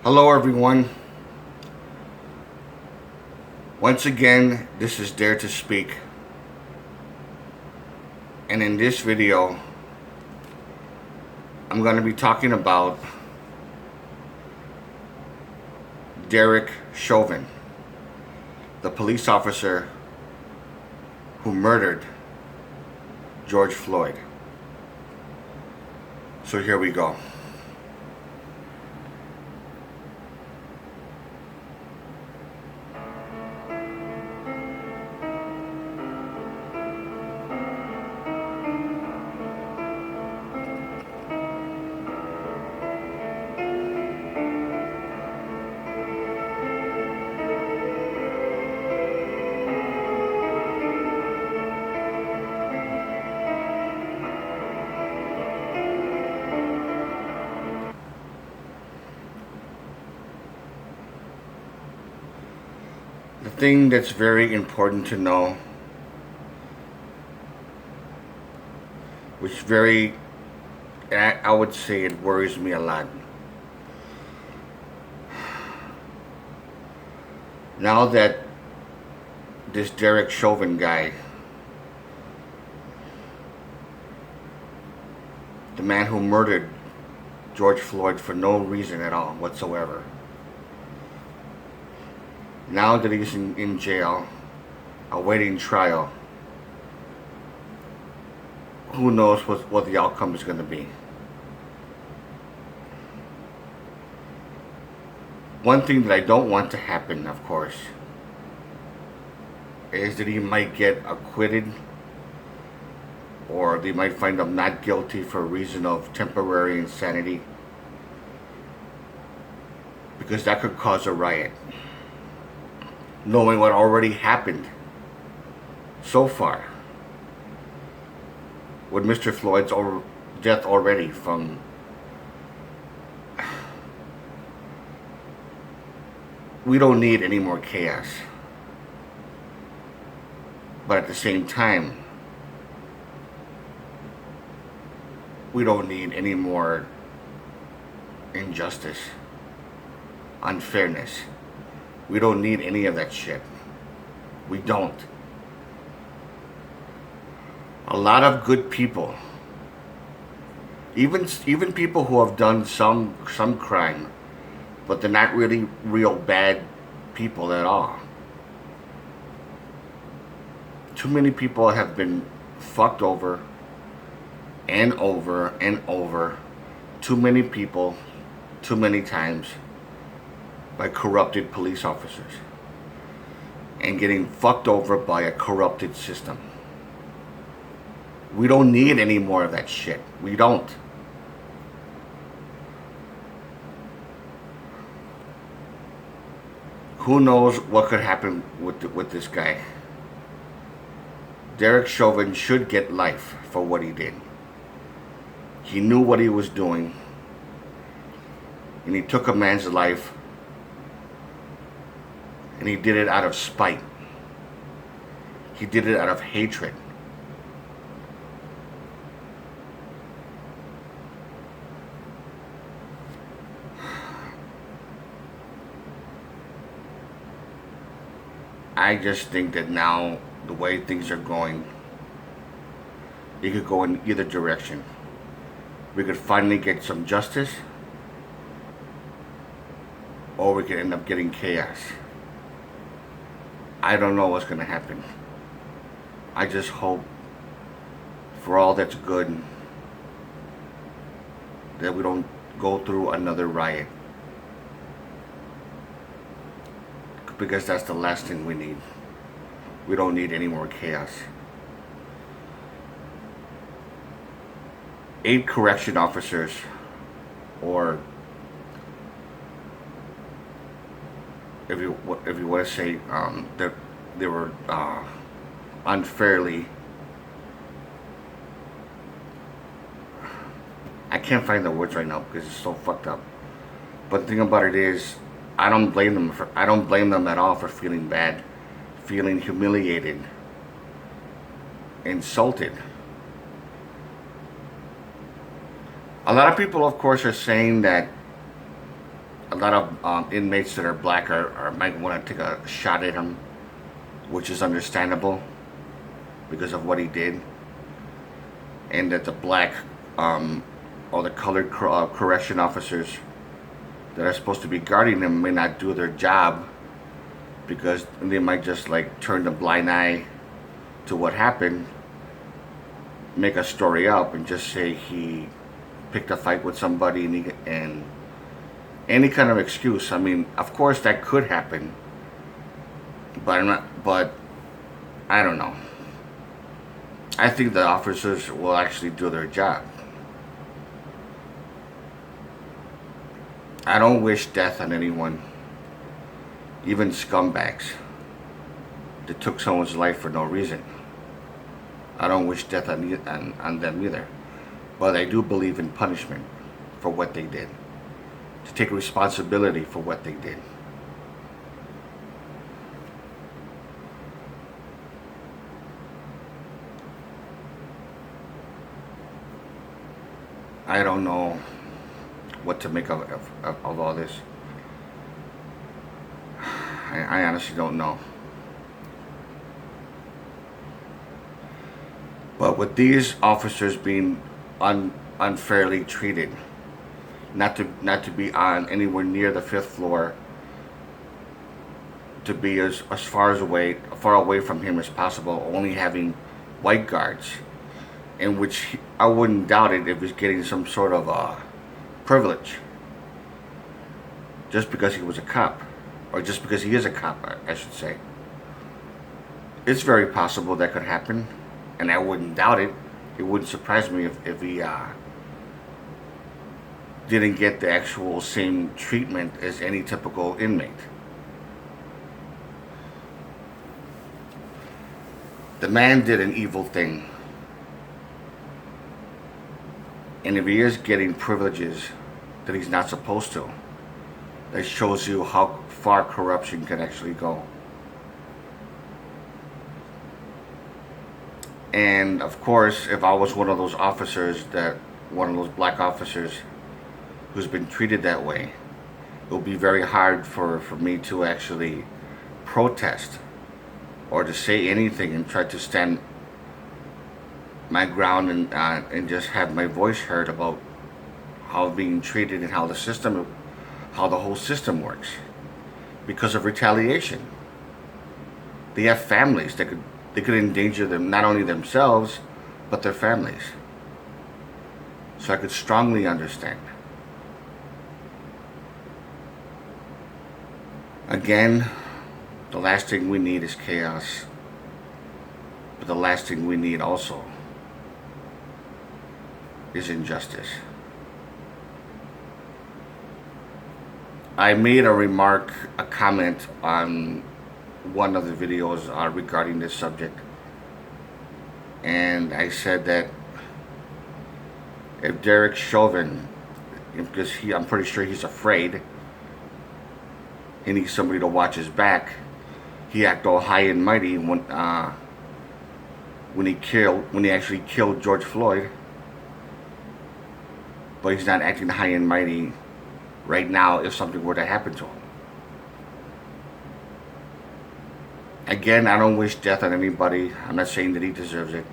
Hello everyone. Once again, this is Dare to Speak. And in this video, I'm going to be talking about Derek Chauvin, the police officer who murdered George Floyd. So here we go. The thing that's very important to know, I would say it worries me a lot. Now that this Derek Chauvin guy, the man who murdered George Floyd for no reason at all whatsoever, now that he's in jail, awaiting trial, who knows what the outcome is going to be. One thing that I don't want to happen, of course, is that he might get acquitted, or they might find him not guilty for a reason of temporary insanity, because that could cause a riot. Knowing what already happened so far with Mr. Floyd's death already, from we don't need any more chaos. But at the same time, we don't need any more injustice, unfairness. We don't need any of that shit. We don't. A lot of good people, even people who have done some crime, but they're not really real bad people at all. Too many people have been fucked over and over and over. Too many people, too many times, by corrupted police officers, and getting fucked over by a corrupted system. We don't need any more of that shit. We don't. Who knows what could happen with this guy. Derek Chauvin should get life for what he did. He knew what he was doing, and he took a man's life, and he did it out of spite. He did it out of hatred. I just think that now, the way things are going, it could go in either direction. We could finally get some justice, or we could end up getting chaos. I don't know what's going to happen. I just hope, for all that's good, that we don't go through another riot. Because that's the last thing we need. We don't need any more chaos. 8 correction officers, or if you want to say that they were unfairly, I can't find the words right now because it's so fucked up. But the thing about it is, I don't blame them at all for feeling bad, feeling humiliated, insulted. A lot of people, of course, are saying that a lot of inmates that are black might want to take a shot at him, which is understandable because of what he did, and that the black or the colored correction officers that are supposed to be guarding him may not do their job because they might just like turn a blind eye to what happened, make a story up, and just say he picked a fight with somebody and any kind of excuse. I mean, of course that could happen, but I don't know. I think the officers will actually do their job. I don't wish death on anyone, even scumbags that took someone's life for no reason. I don't wish death on them either. But I do believe in punishment for what they did, to take responsibility for what they did. I don't know what to make of all this. I honestly don't know. But with these officers being unfairly treated, not to be on anywhere near the 5th floor, to be as far away from him as possible, only having white guards, in which I wouldn't doubt it if he's getting some sort of privilege just because he was a cop, or just because he is a cop, I should say. It's very possible that could happen, and I wouldn't doubt it. It wouldn't surprise me if he didn't get the actual same treatment as any typical inmate. The man did an evil thing. And if he is getting privileges that he's not supposed to, that shows you how far corruption can actually go. And of course, if I was one of those black officers who's been treated that way, it will be very hard for me to actually protest or to say anything and try to stand my ground and just have my voice heard about how I'm being treated and how the whole system works, because of retaliation. They have families that could endanger them, not only themselves but their families. So I could strongly understand. Again, the last thing we need is chaos, but the last thing we need also is injustice. I made a comment on one of the videos regarding this subject, and I said that if Derek Chauvin, because I'm pretty sure he's afraid, he needs somebody to watch his back, he acted all high and mighty when he actually killed George Floyd. But he's not acting high and mighty right now if something were to happen to him. Again, I don't wish death on anybody. I'm not saying that he deserves it.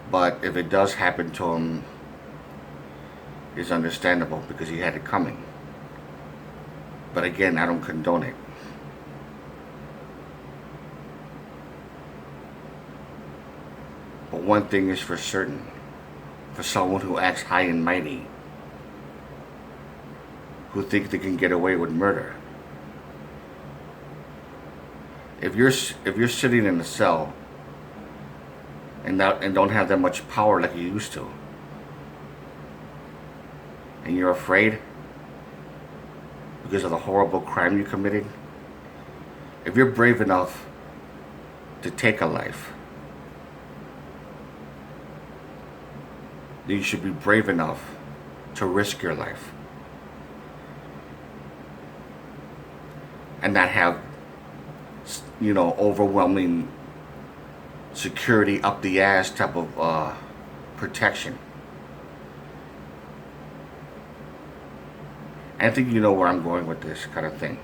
But if it does happen to him, it's understandable because he had it coming. But again, I don't condone it. But one thing is for certain. For someone who acts high and mighty, who think they can get away with murder. If you're sitting in a cell and don't have that much power like you used to, and you're afraid because of the horrible crime you committed, if you're brave enough to take a life, you should be brave enough to risk your life and not have, overwhelming security up the ass type of protection. I think you know where I'm going with this kind of thing.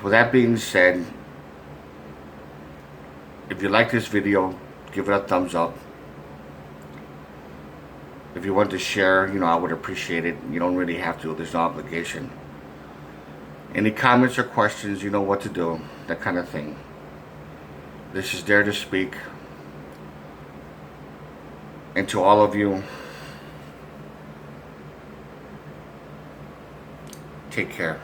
With that being said, if you like this video, give it a thumbs up. If you want to share, I would appreciate it. You don't really have to. There's no obligation. Any comments or questions, you know what to do. That kind of thing. This is Dare to Speak. And to all of you, take care.